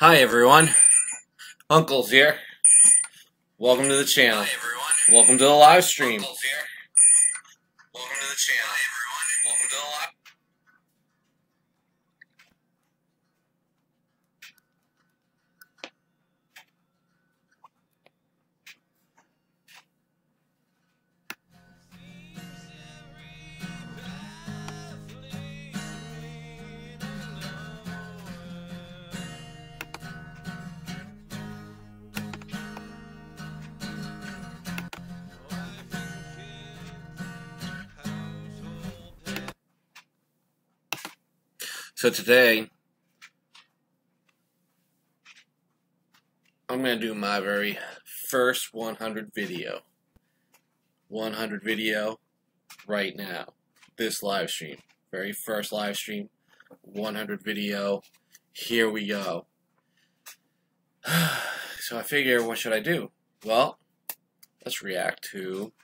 Hi everyone, Uncle's here. Welcome to the channel. Hi everyone. Welcome to the live stream. Uncle's here. Welcome to the channel. Hi everyone. Welcome to the live. So today, I'm going to do my very first 100 video. 100 video right now. This live stream. Very first live stream. 100 video. Here we go. So I figure, what should I do? Well, let's react to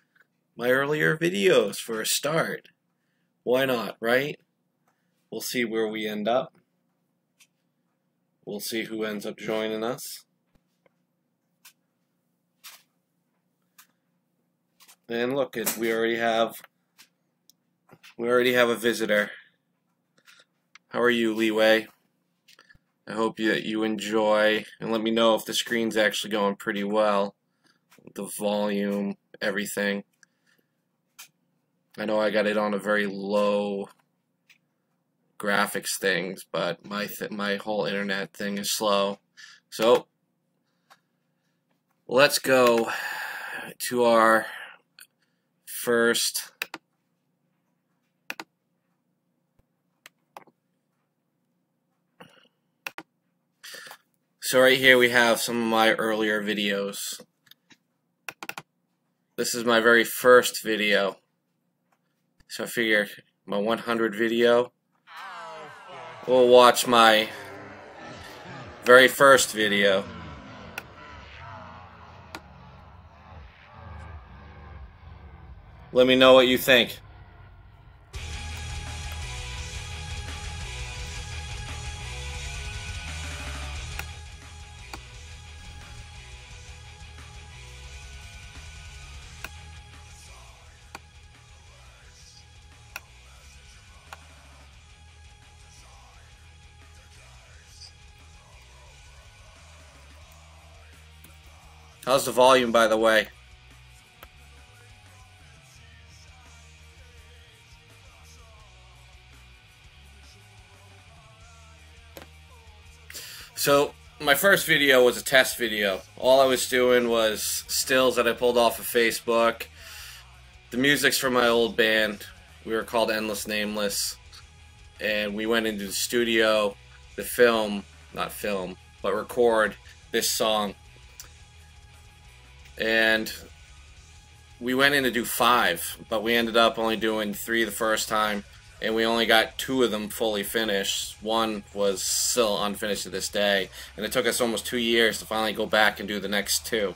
my earlier videos for a start. Why not, right? We'll see where we end up. We'll see who ends up joining us. And look, we already have a visitor. How are you, Leeway? I hope you enjoy, and let me know if the screen's actually going pretty well. The volume, everything. I know I got it on a very low graphics things, but my whole internet thing is slow. So let's go to our first so right here we have some of my earlier videos. This is my very first video, so I figure my 100 video, we'll watch my very first video. Let me know what you think. How's the volume, by the way? So, my first video was a test video. All I was doing was stills that I pulled off of Facebook. The music's from my old band. We were called Endless Nameless. And we went into the studio to record this song. And we went in to do 5, but we ended up only doing 3 the first time, and we only got 2 of them fully finished. 1 was still unfinished to this day, and it took us almost 2 years to finally go back and do the next 2.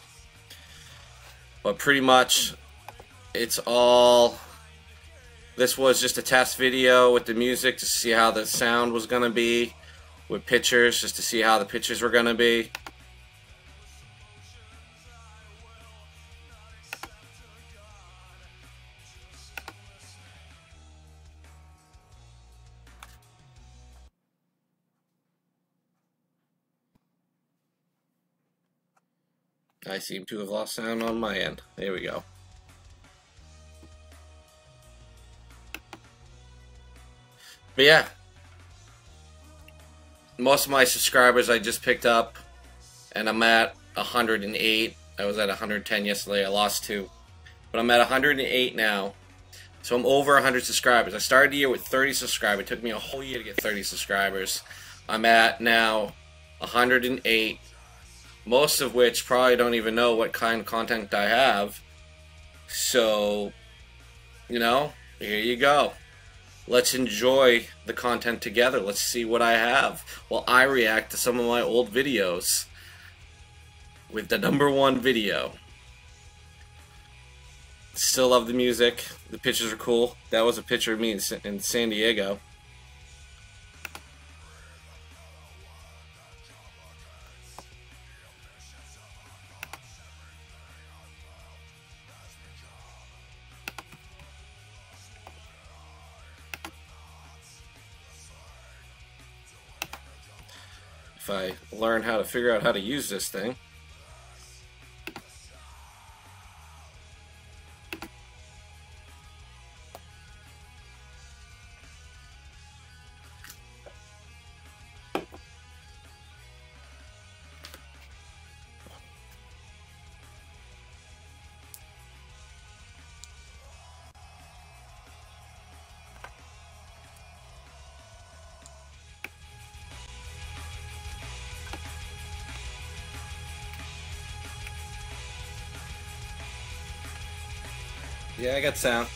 But pretty much, it's all... This was just a test video with the music to see how the sound was going to be, with pictures, just to see how the pictures were going to be. I seem to have lost sound on my end. There we go. But yeah, most of my subscribers I just picked up, and I'm at 108. I was at 110 yesterday. I lost 2, but I'm at 108 now. So I'm over 100 subscribers. I started the year with 30 subscribers. It took me a whole year to get 30 subscribers. I'm at now 108, most of which probably don't even know what kind of content I have. So, you know, here you go. Let's enjoy the content together. Let's see what I have while I react to some of my old videos with the #1 video. Still love the music. The pictures are cool. That was a picture of me in San Diego. If I learn how to figure out how to use this thing. Yeah, I got sound.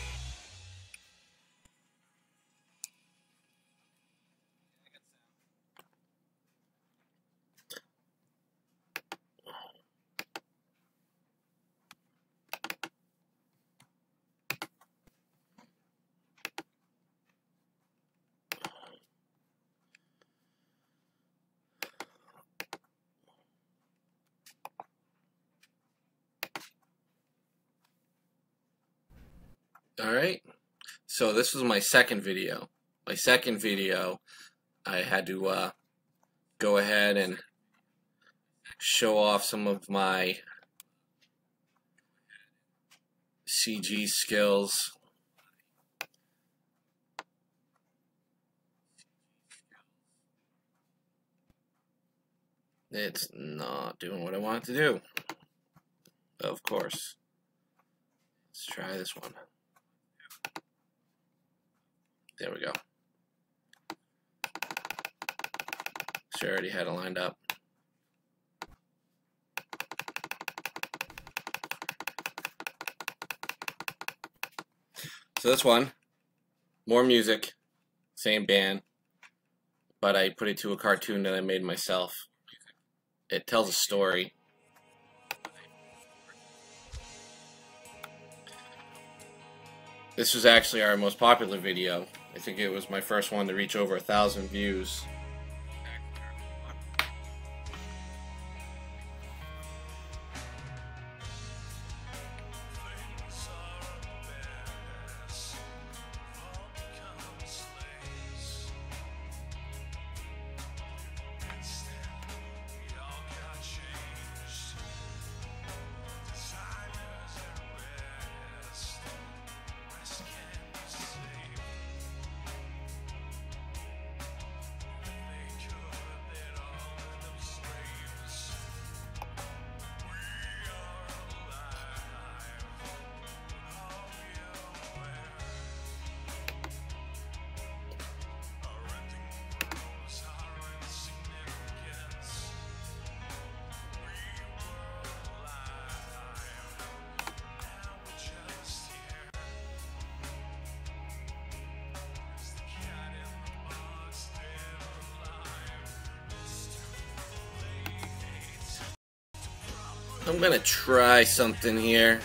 Alright, so this was my second video. My second video, I had to go ahead and show off some of my CG skills. It's not doing what I want it to do. Of course. Let's try this one. There we go. So I already had it lined up. So this one, more music, same band, but I put it to a cartoon that I made myself. It tells a story. This was actually our most popular video. I think it was my first one to reach over 1,000 views. I'm gonna try something here.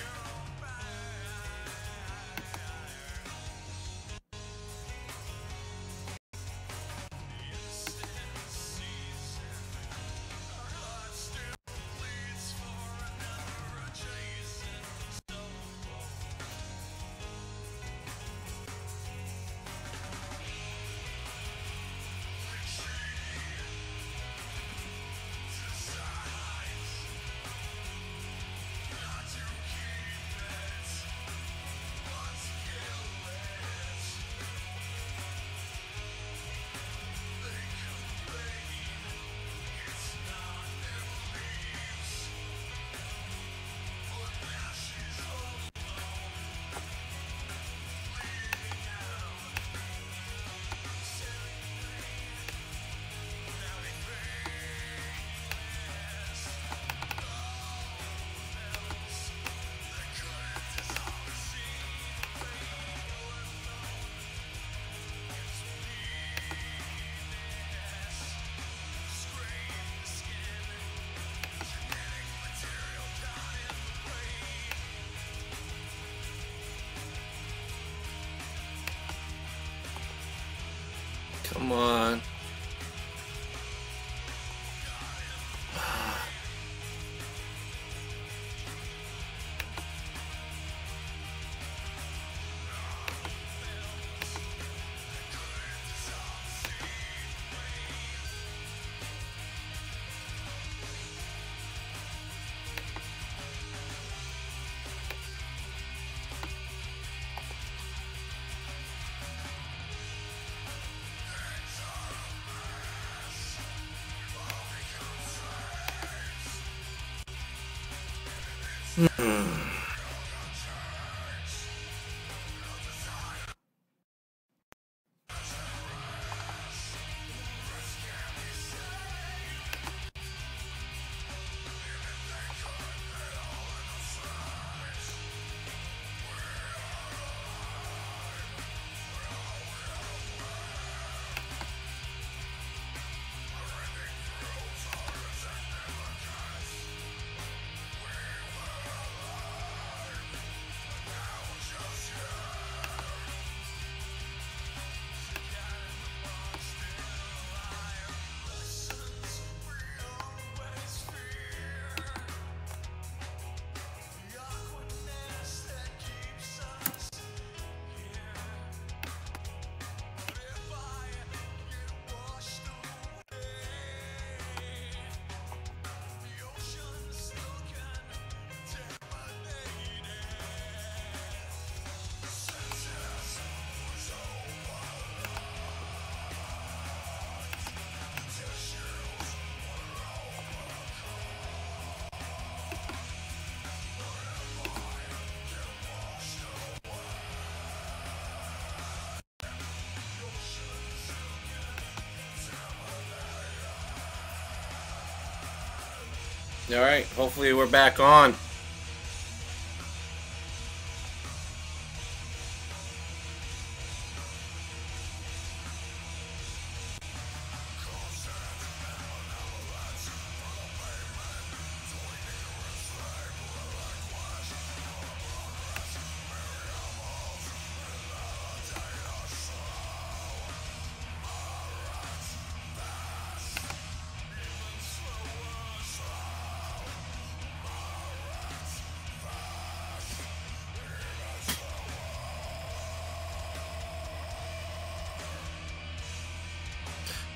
Alright, hopefully we're back on.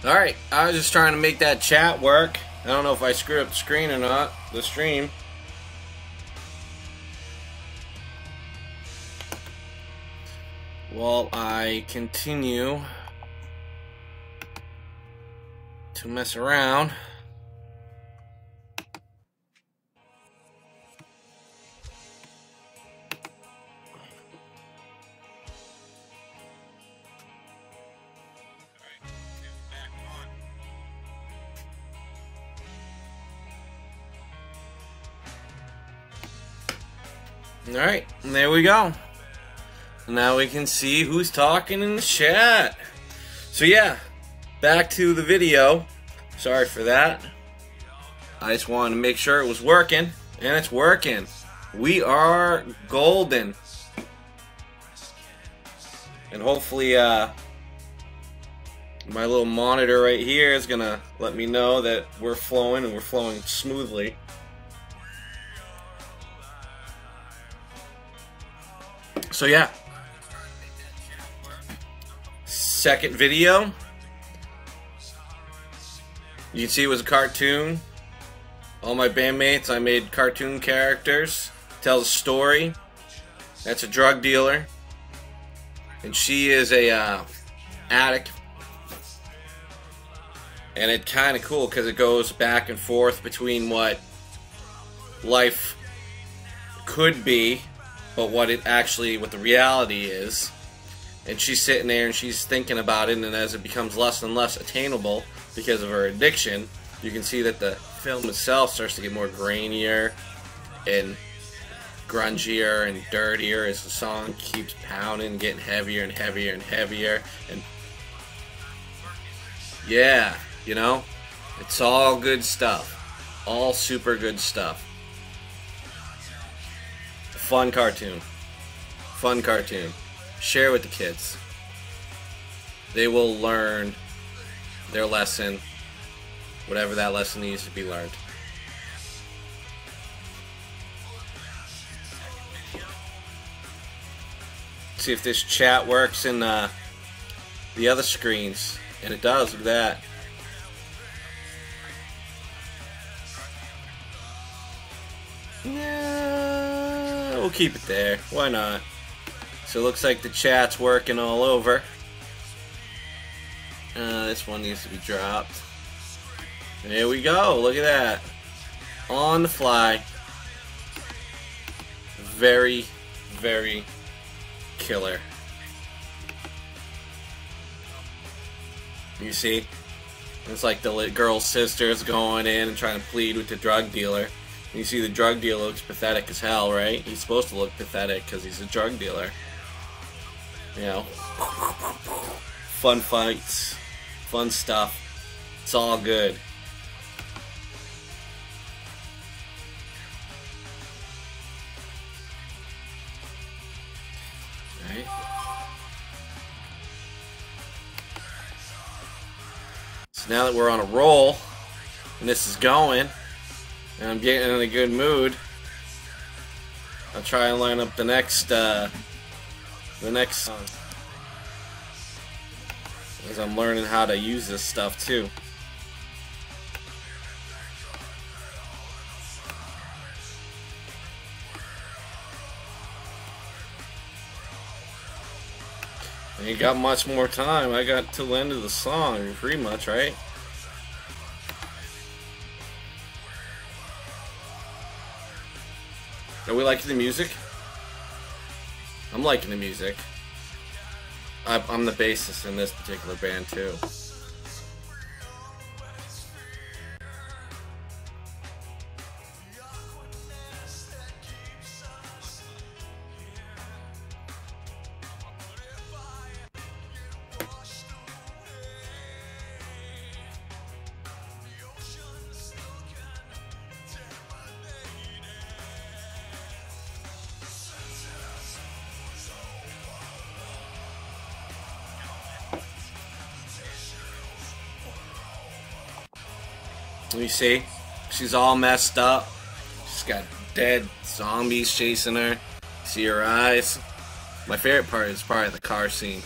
Alright, I was just trying to make that chat work. I don't know if I screwed up the screen or not, the stream. While I continue to mess around. Alright, there we go. Now we can see who's talking in the chat. So yeah, back to the video. Sorry for that. I just wanted to make sure it was working, and it's working. We are golden. And hopefully my little monitor right here is gonna let me know that we're flowing, and we're flowing smoothly. So yeah, second video, you can see it was a cartoon. All my bandmates, I made cartoon characters. Tells a story. That's a drug dealer, and she is a addict. And it's kind of cool because it goes back and forth between what life could be, but what the reality is. And she's sitting there and she's thinking about it, and as it becomes less and less attainable because of her addiction, you can see that the film itself starts to get more grainier and grungier and dirtier as the song keeps pounding, getting heavier and heavier and heavier. And yeah, you know, it's all good stuff. All super good stuff. Fun cartoon. Fun cartoon. Share with the kids. They will learn their lesson, whatever that lesson needs to be learned. See if this chat works in the other screens. And it does, look at that. Yeah, we'll keep it there. Why not? So it looks like the chat's working all over. This one needs to be dropped. There we go. Look at that. On the fly. very, very killer. You see? It's like the girl's sister's going in and trying to plead with the drug dealer. And you see the drug dealer looks pathetic as hell, right? He's supposed to look pathetic because he's a drug dealer. You know? Fun fights. Fun stuff. It's all good. Right? So now that we're on a roll, and this is going, and I'm getting in a good mood, I'll try and line up the next song. As I'm learning how to use this stuff too. I ain't got much more time. I got till the end of the song, pretty much, right? Are we liking the music? I'm liking the music. I'm the bassist in this particular band too. You see, she's all messed up. She's got dead zombies chasing her. See her eyes. My favorite part is probably the car scene.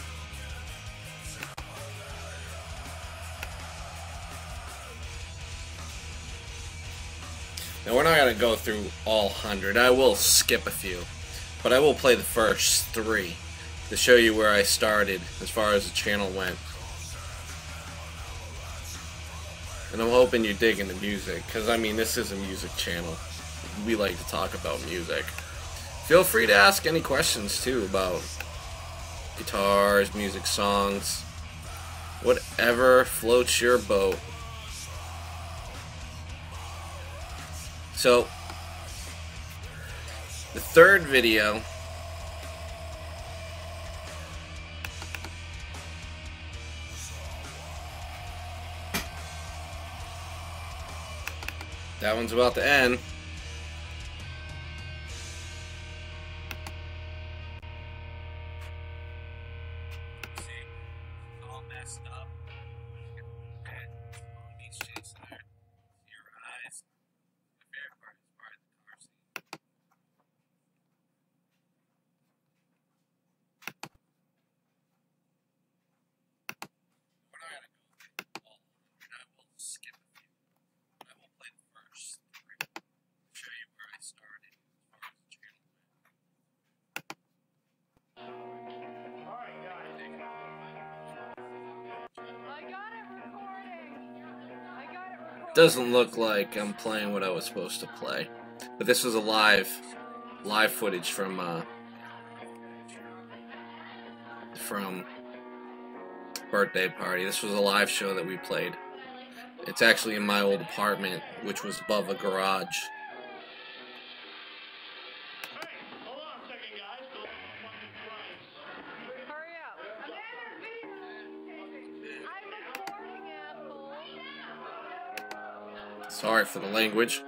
Now we're not going to go through all 100. I will skip a few. But I will play the first 3 to show you where I started as far as the channel went. And I'm hoping you're digging the music, because I mean, this is a music channel. We like to talk about music. Feel free to ask any questions too about guitars, music, songs, whatever floats your boat. So, the third video that one's about to end. All messed up. He's chasing her. Your eyes. My favorite part is part of the car scene. We're not gonna go all 100. I will skip a few. I will play the first 3 to show you where I started as far as the channel went. Doesn't look like I'm playing what I was supposed to play, but this was a live footage from birthday party. This was a live show that we played. It's actually in my old apartment, which was above a garage. Hurry up. Sorry for the language.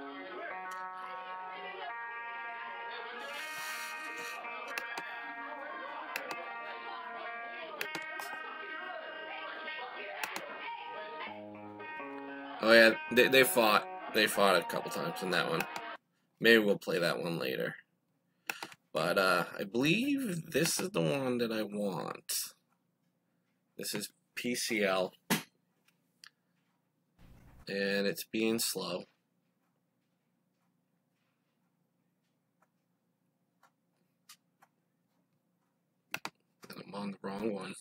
Oh yeah, they fought. They fought a couple times in that one. Maybe we'll play that one later. But I believe this is the one that I want. This is PCL. And it's being slow. And I'm on the wrong one.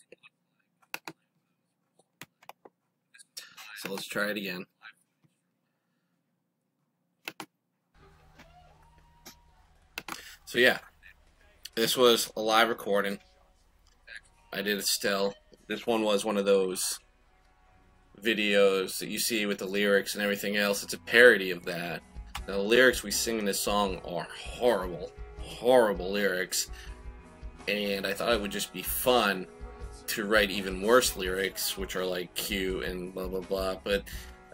So let's try it again. So yeah, This was a live recording. I did it still. This one was one of those videos that you see with the lyrics and everything else. It's a parody of that. Now, the lyrics we sing in this song are horrible, horrible lyrics, and I thought it would just be fun to write even worse lyrics, which are like cute and blah blah blah. But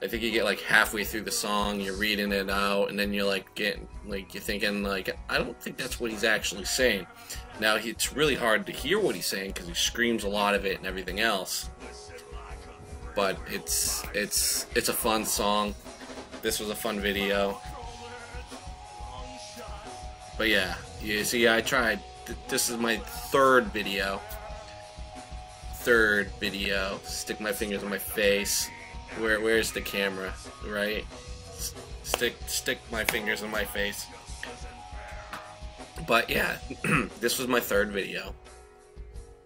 I think you get like halfway through the song, you're reading it out, and then you're like you're thinking like, I don't think that's what he's actually saying. Now it's really hard to hear what he's saying because he screams a lot of it and everything else. But it's a fun song. This was a fun video. But yeah, you see, I tried. This is my third video. Stick my fingers in my face. Where's the camera? Right? Stick my fingers in my face. But yeah, this was my third video.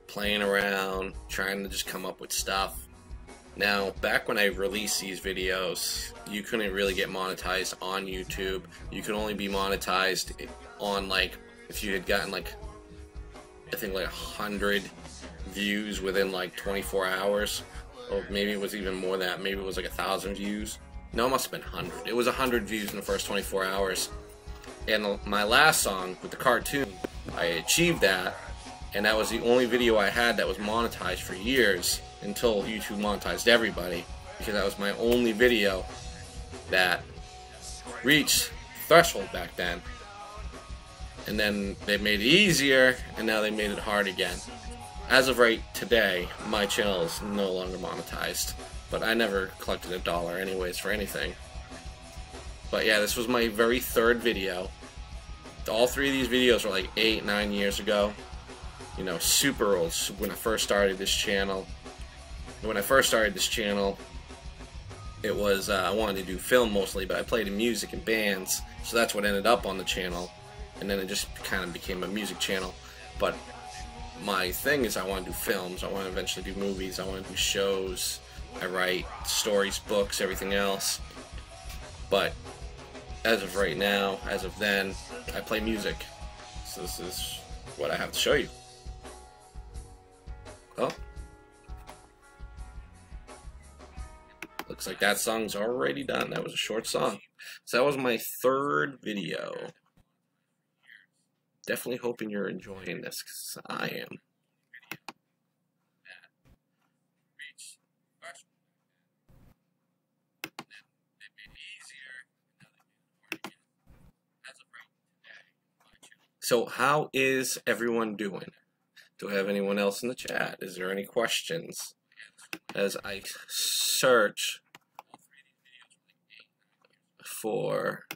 Playing around, trying to just come up with stuff. Now, back when I released these videos, you couldn't really get monetized on YouTube. You could only be monetized on, like, if you had gotten like, I think like 100 views within like 24 hours. Or maybe it was even more than that. Maybe it was like 1,000 views. No, it must have been 100. It was 100 views in the first 24 hours. And my last song with the cartoon, I achieved that. And that was the only video I had that was monetized for years until YouTube monetized everybody. Because that was my only video that reached threshold back then. And then they made it easier, and now they made it hard again. As of right today, my channel is no longer monetized, but I never collected $1 anyways for anything. But yeah, this was my very third video. All three of these videos were like 8-9 years ago. You know, super old, when I first started this channel. When I first started this channel, it was, I wanted to do film mostly, but I played in music and bands, so that's what ended up on the channel. And then it just kind of became a music channel. But my thing is I want to do films, I want to eventually do movies, I want to do shows, I write stories, books, everything else. But as of right now, as of then, I play music. So this is what I have to show you. Oh. Looks like that song's already done. That was a short song. So that was my third video. Definitely hoping you're enjoying this, because I am. So how is everyone doing? Do I have anyone else in the chat? Is there any questions? As I search for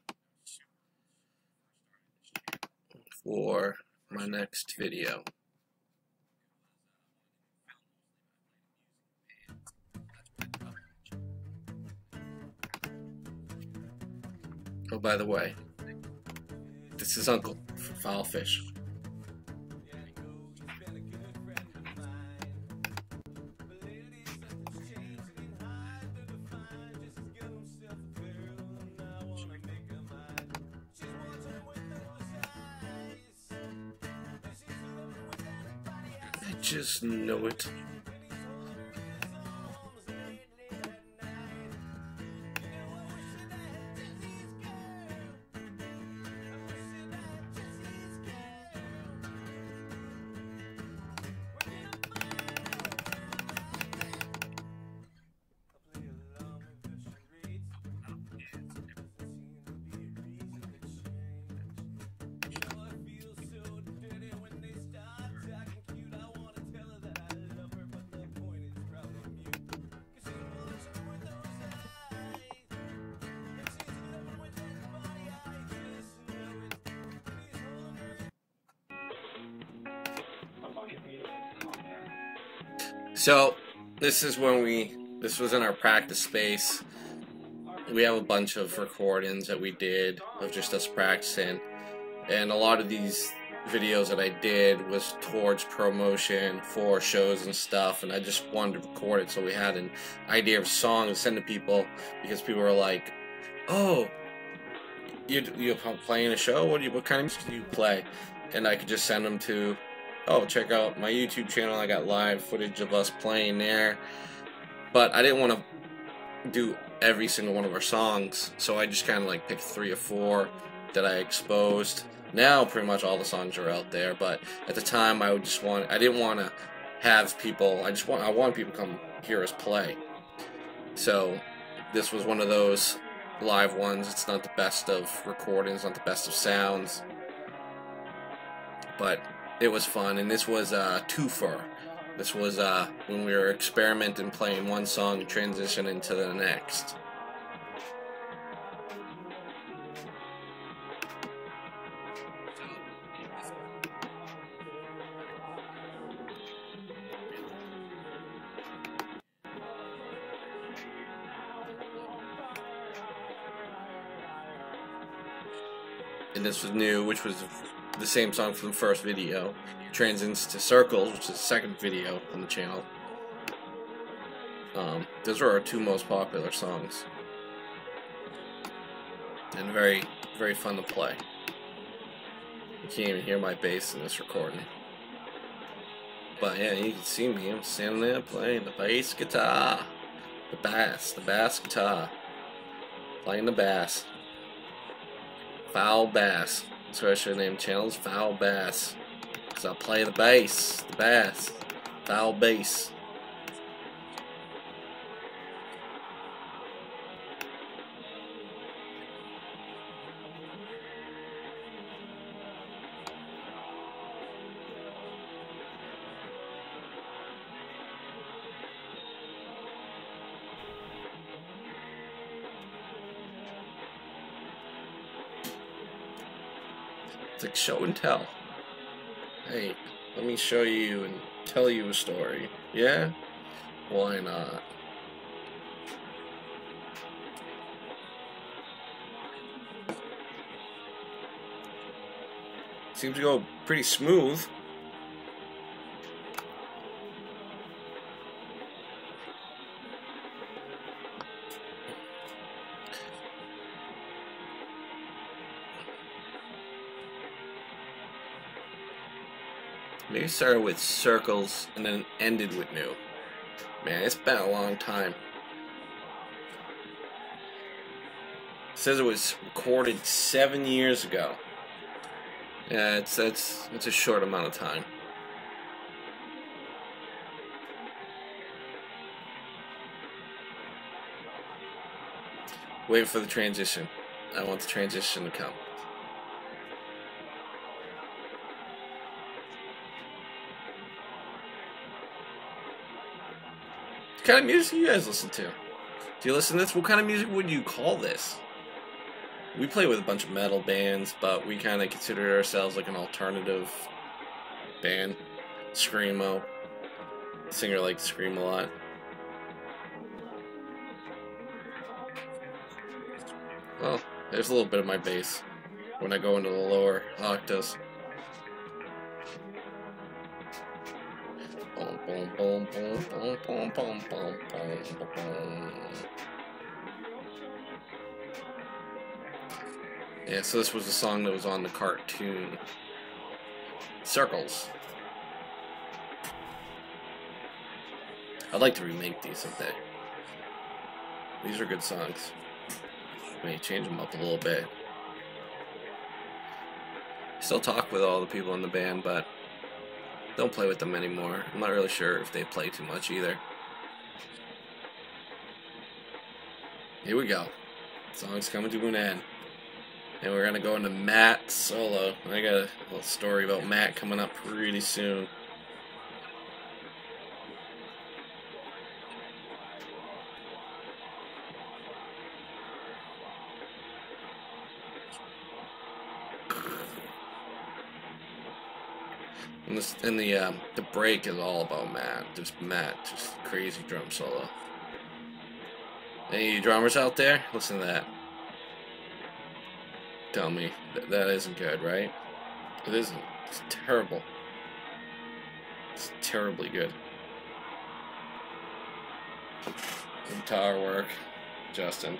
my next video. Oh, by the way, this is Uncle from Foul Fish. I just know it. So this is when this was in our practice space. We have a bunch of recordings that we did of just us practicing, and a lot of these videos that I did was towards promotion for shows and stuff, and I just wanted to record it so we had an idea of a song to send to people, because people were like, oh, you're playing a show? What kind of music do you play? and I could just send them to, oh, check out my YouTube channel, I got live footage of us playing there. But I didn't want to do every single one of our songs, so I just kind of like picked 3 or 4 that I exposed. Now pretty much all the songs are out there, but at the time I didn't want to have people, I want people to come hear us play. So this was one of those live ones. It's not the best of recordings, not the best of sounds, but it was fun. And this was a twofer. This was when we were experimenting, playing one song and transitioning to the next. And this was new, which was the same song from the first video. Transitions to Circles, which is the second video on the channel. Those were our 2 most popular songs. And very, very fun to play. You can't even hear my bass in this recording. But yeah, you can see me. I'm standing there playing the bass guitar. The bass guitar. Playing the bass. Foul Bass. That's what I should name the channel, is Foul Bass. Because I play the bass. The bass. Foul bass. It's like show and tell. Hey, let me show you and tell you a story. Yeah? Why not? Seems to go pretty smooth. Maybe started with Circles and then ended with New. Man, it's been a long time. It says it was recorded 7 years ago. Yeah, it's a short amount of time. Wait for the transition. I want the transition to come. What kind of music do you guys listen to? Do you listen to this? What kind of music would you call this? We play with a bunch of metal bands, but we kind of consider ourselves like an alternative band. Screamo. The singer likes to scream a lot. Well, there's a little bit of my bass when I go into the lower octaves. Boom, boom, boom, boom, boom, boom, boom, boom, boom, boom. Yeah, so this was a song that was on the cartoon Circles. I'd like to remake these someday. These are good songs. Maybe change them up a little bit. Still talk with all the people in the band, but don't play with them anymore. I'm not really sure if they play too much either. Here we go. Song's coming to an end. And we're gonna go into Matt solo. I got a little story about Matt coming up pretty soon. And the break is all about Matt. Just crazy drum solo. Any drummers out there? Listen to that. Tell me that isn't good, right? It isn't. It's terrible. It's terribly good. Guitar work, Justin.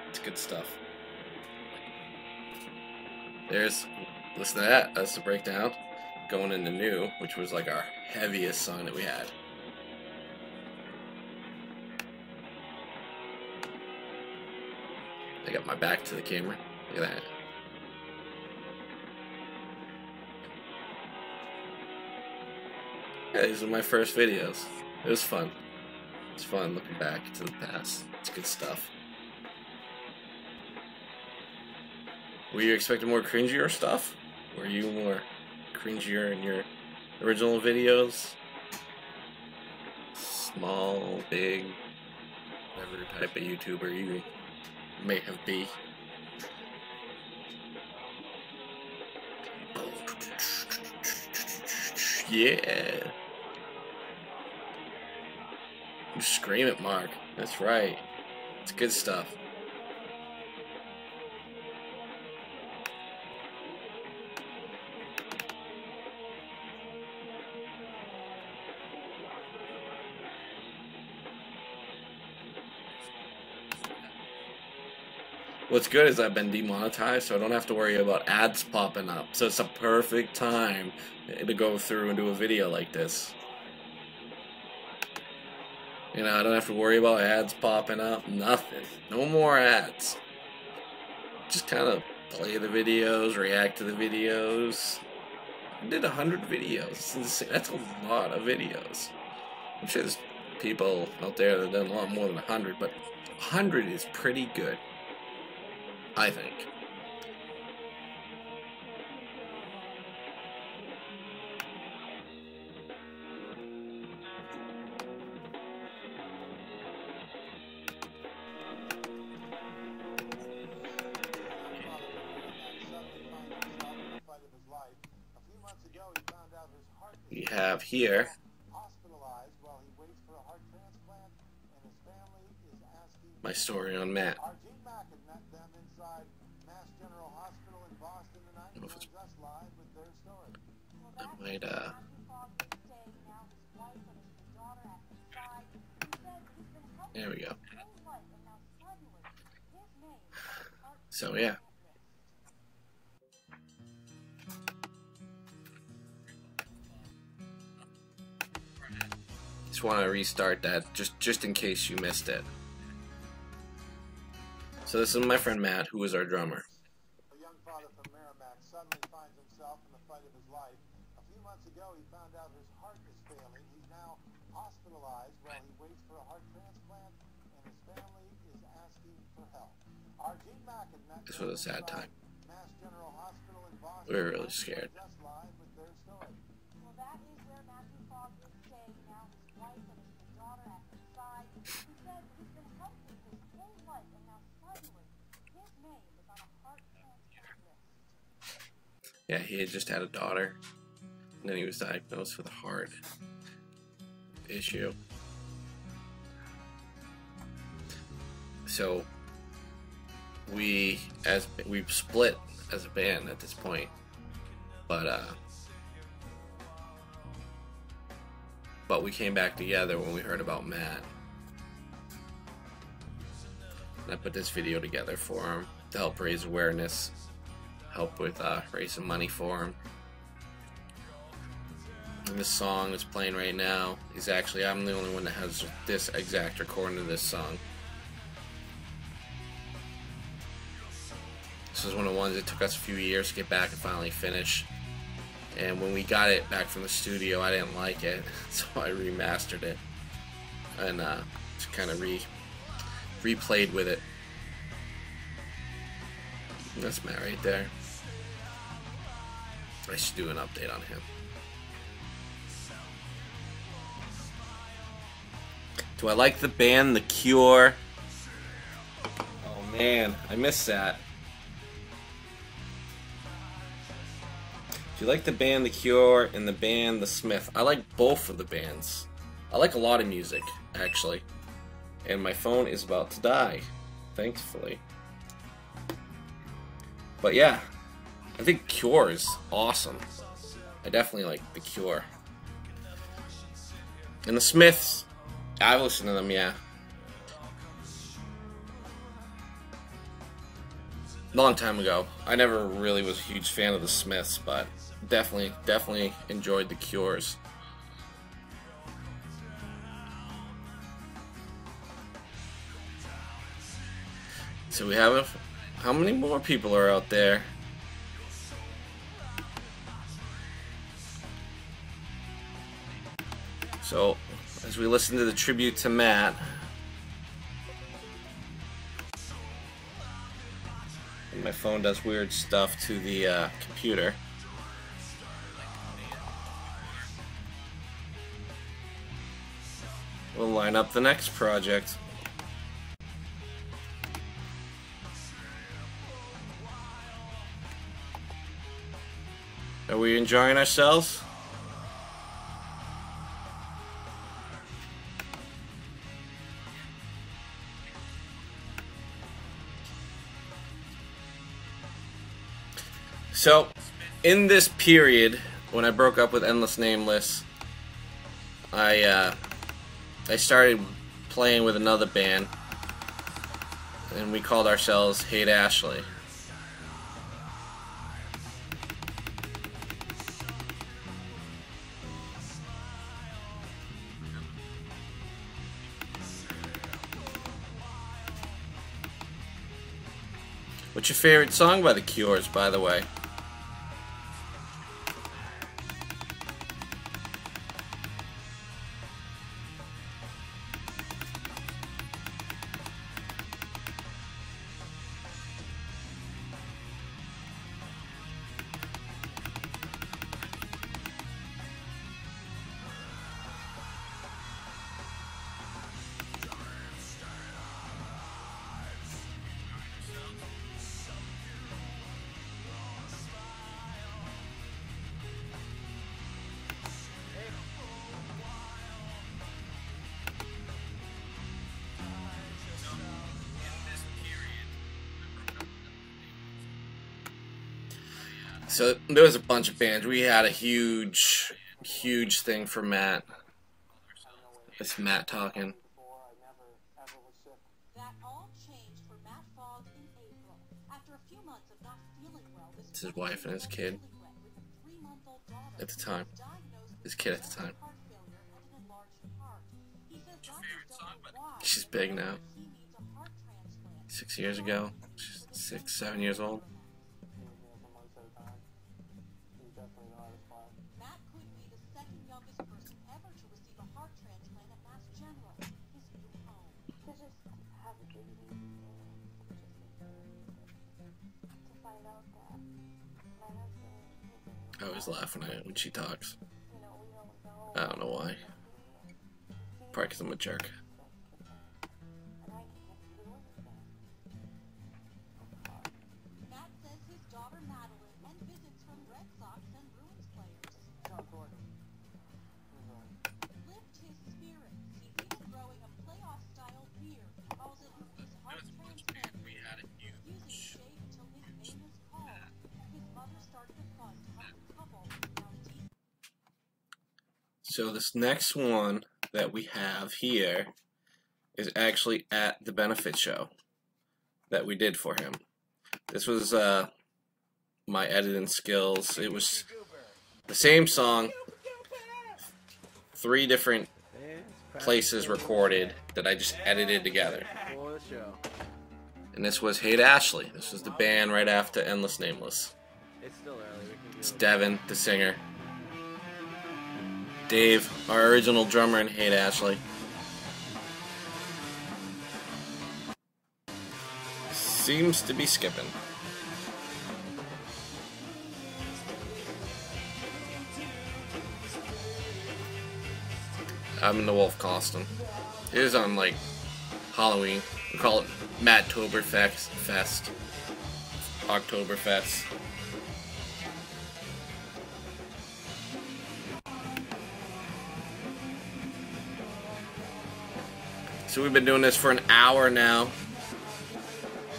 It's good stuff. listen to that. That's the breakdown. Going into New, which was like our heaviest song that we had. I got my back to the camera. Look at that. Yeah, these are my first videos. It was fun. It's fun looking back to the past. It's good stuff. Were you expecting more cringier stuff? Were you more cringier in your original videos? Small, big, whatever type of YouTuber you may have been. Yeah. You scream it, Mark. That's right. It's good stuff. What's good is I've been demonetized, so I don't have to worry about ads popping up. So it's a perfect time to go through and do a video like this. You know, I don't have to worry about ads popping up. Nothing. No more ads. Just kind of play the videos, react to the videos. I did 100 videos. That's a lot of videos. I'm sure there's people out there that have done a lot more than 100, but 100 is pretty good, I think. We have here my story on Matt. I might, there we go. So, yeah. Just want to restart that just in case you missed it. So this is my friend Matt, who is our drummer. A young father from Merrimack suddenly finds himself in the fight of his life. A few months ago, he found out his heart is failing. He's now hospitalized while he waits for a heart transplant, and his family is asking for help. Arjun Mack had met this was a sad time. Mass General Hospital in Boston. We were really scared. Just live with their story. Well, that is where Matthew Fogg is staying now. His wife and his daughter at his side. He said he's been healthy his whole life, and now suddenly his name is on a heart transplant list. Yeah, he had just had a daughter, and then he was diagnosed with a heart issue. So we split as a band at this point, but we came back together when we heard about Matt, and I put this video together for him to help raise awareness, help with raising money for him. And this song is playing right now. I'm the only one that has this exact recording of this song. This is one of the ones that took us a few years to get back and finally finish. And when we got it back from the studio, I didn't like it, so I remastered it and just kind of replayed with it. And that's Matt right there. I should do an update on him. Do I like the band The Cure? Oh man, I miss that. Do you like the band The Cure and the band The Smith? I like both of the bands. I like a lot of music, actually. And my phone is about to die, thankfully. But yeah, I think Cure is awesome. I definitely like The Cure. And the Smiths, I've listened to them, yeah. long time ago. I never really was a huge fan of the Smiths, but definitely enjoyed the Cures. So we have how many more people are out there? So as we listen to the tribute to Matt, my phone does weird stuff to the computer. We'll line up the next project. Are we enjoying ourselves? So, in this period, when I broke up with Endless Nameless, I started playing with another band, and we called ourselves Hate Ashley. What's your favorite song by the Cures, by the way? So there was a bunch of bands. We had a huge thing for Matt. It's Matt talking. That all changed for Matt Fogg in April. After a few months of not feeling well, It's his wife and his kid at the time. His kid at the time. She's big now. 6 years ago. She's 6, 7 years old. Matt could be the second youngest person ever to receive a heart transplant at Mass General, his new home. To just have a baby, to find out that my husband, I always laugh when she talks. we don't know. I don't know why. Probably because I'm a jerk. And I can't do anything. Matt says his daughter Madeline and visits from Red Sox and Bruins players lift his spirits. He's even growing a playoff-style beard. He calls it his heart transplant. Using shade to link Amos home. His mother started a fund to help the couple now deep. So this next one that we have here is actually at the benefit show that we did for him. This was my editing skills. It was the same song, 3 different places recorded that I just edited together. And this was Hate Ashley. This was the band right after Endless Nameless. It's Devin, the singer. Dave, our original drummer in Hate Ashley. Seems to be skipping. I'm in the wolf costume. It is on like Halloween. We call it Matt-toberfest. Oktoberfest. So we've been doing this for an hour now.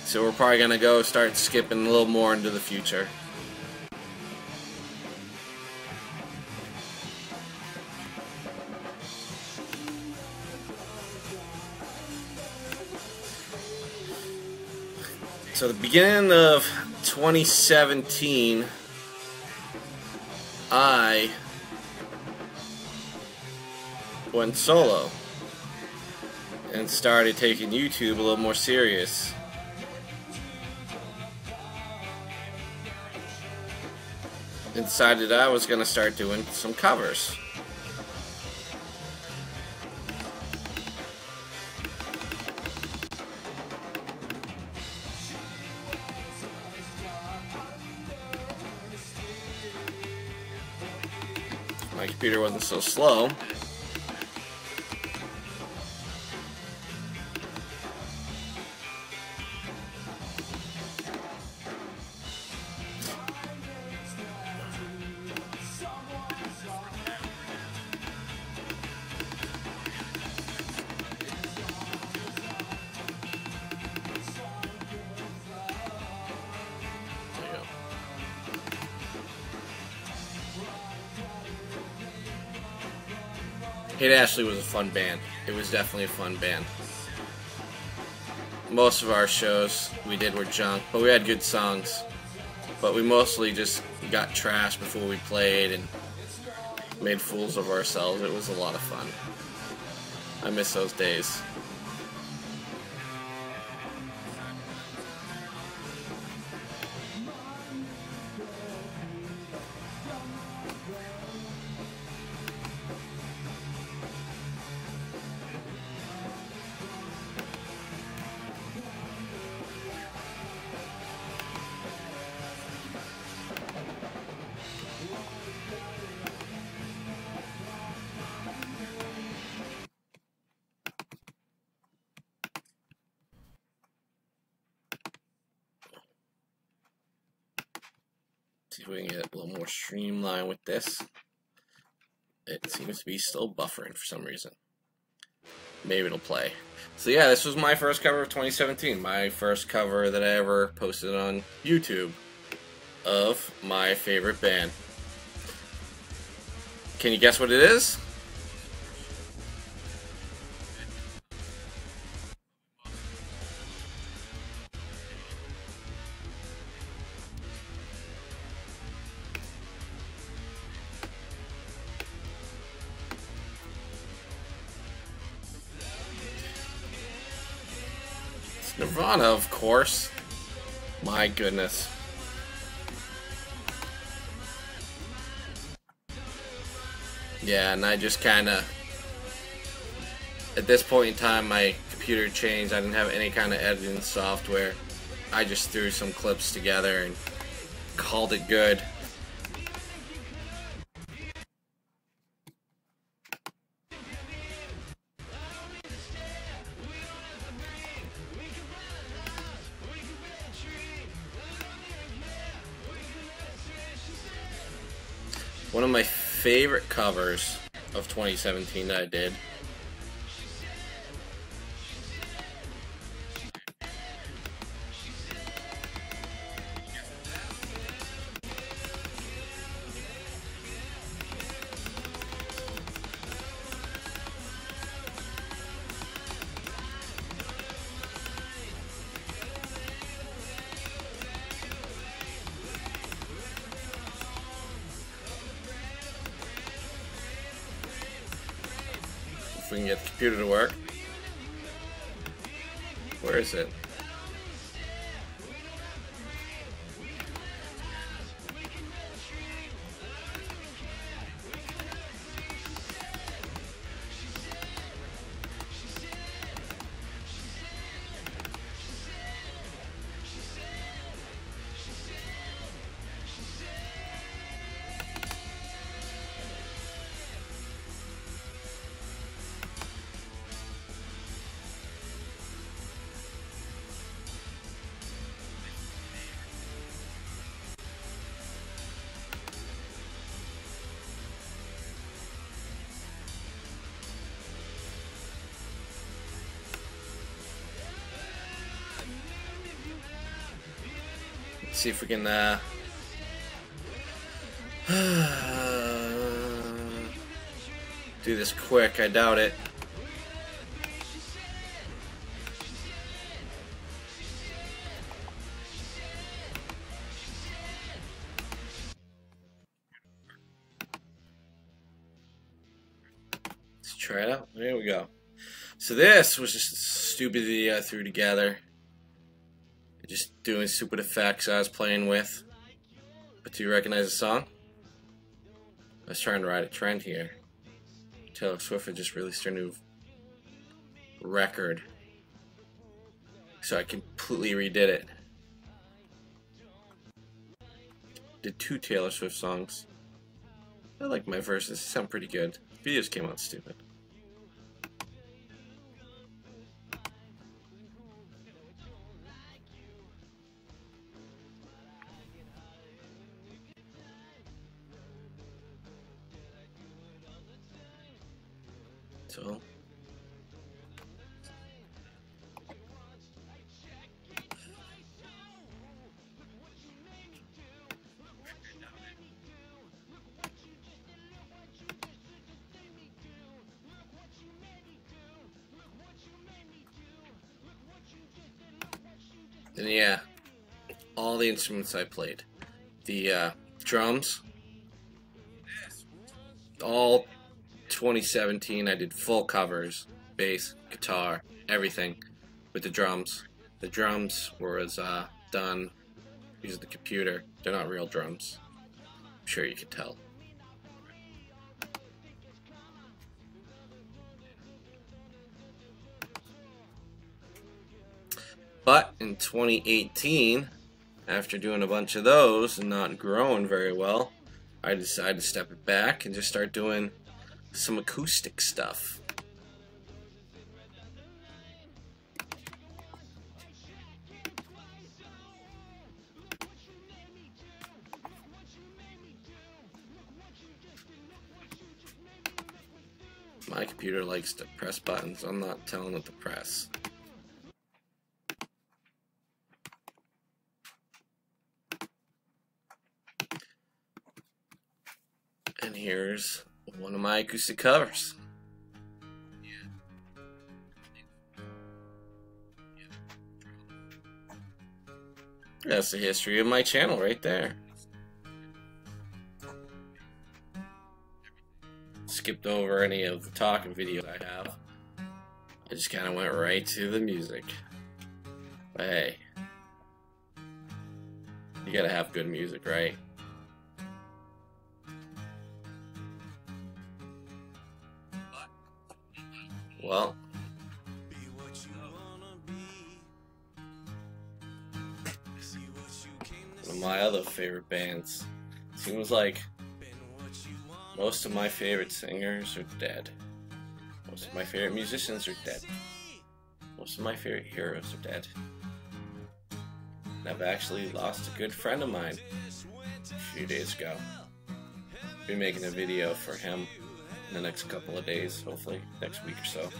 So we're probably gonna go start skipping a little more into the future. So the beginning of 2017, I went solo and started taking YouTube a little more serious. And decided I was going to start doing some covers. My computer wasn't so slow. Haight-Ashley was a fun band. It was definitely a fun band. Most of our shows we did were junk, but we had good songs. But we mostly just got trashed before we played and made fools of ourselves. It was a lot of fun. I miss those days. See if we can get a little more streamlined with this. It seems to be still buffering for some reason. Maybe it'll play. So yeah, this was my first cover of 2017. My first cover that I ever posted on YouTube of my favorite band. Can you guess what it is? Nirvana, of course. My goodness. Yeah, and I just kind of, at this point in time, my computer changed. I didn't have any kind of editing software. I just threw some clips together and called it good. One of my favorite covers of 2017 that I did we can get the computer to work. Where is it? See if we can do this quick. I doubt it. try it out. There we go. So this was just a stupid video I threw together. Just doing stupid effects I was playing with. But do you recognize the song? I was trying to ride a trend here. Taylor Swift had just released her new record. So I completely redid it. Did 2 Taylor Swift songs. I like my verses, they sound pretty good. Videos came out stupid. So and yeah, all the instruments I played. The drums, all 2017 I did full covers, bass, guitar, everything with the drums. The drums was done using the computer. They're not real drums. I'm sure you can tell. But in 2018, after doing a bunch of those and not growing very well, I decided to step it back and just start doing some acoustic stuff. My computer likes to press buttons. I'm not telling it to press. And here's one of my acoustic covers. That's the history of my channel right there. Skipped over any of the talking videos I have. I just kind of went right to the music. But hey, you gotta have good music, right? Well, one of my other favorite bands. Seems like most of my favorite singers are dead. Most of my favorite musicians are dead. Most of my favorite heroes are dead. And I've actually lost a good friend of mine a few days ago. I'll be making a video for him in the next couple of days, hopefully next week or so.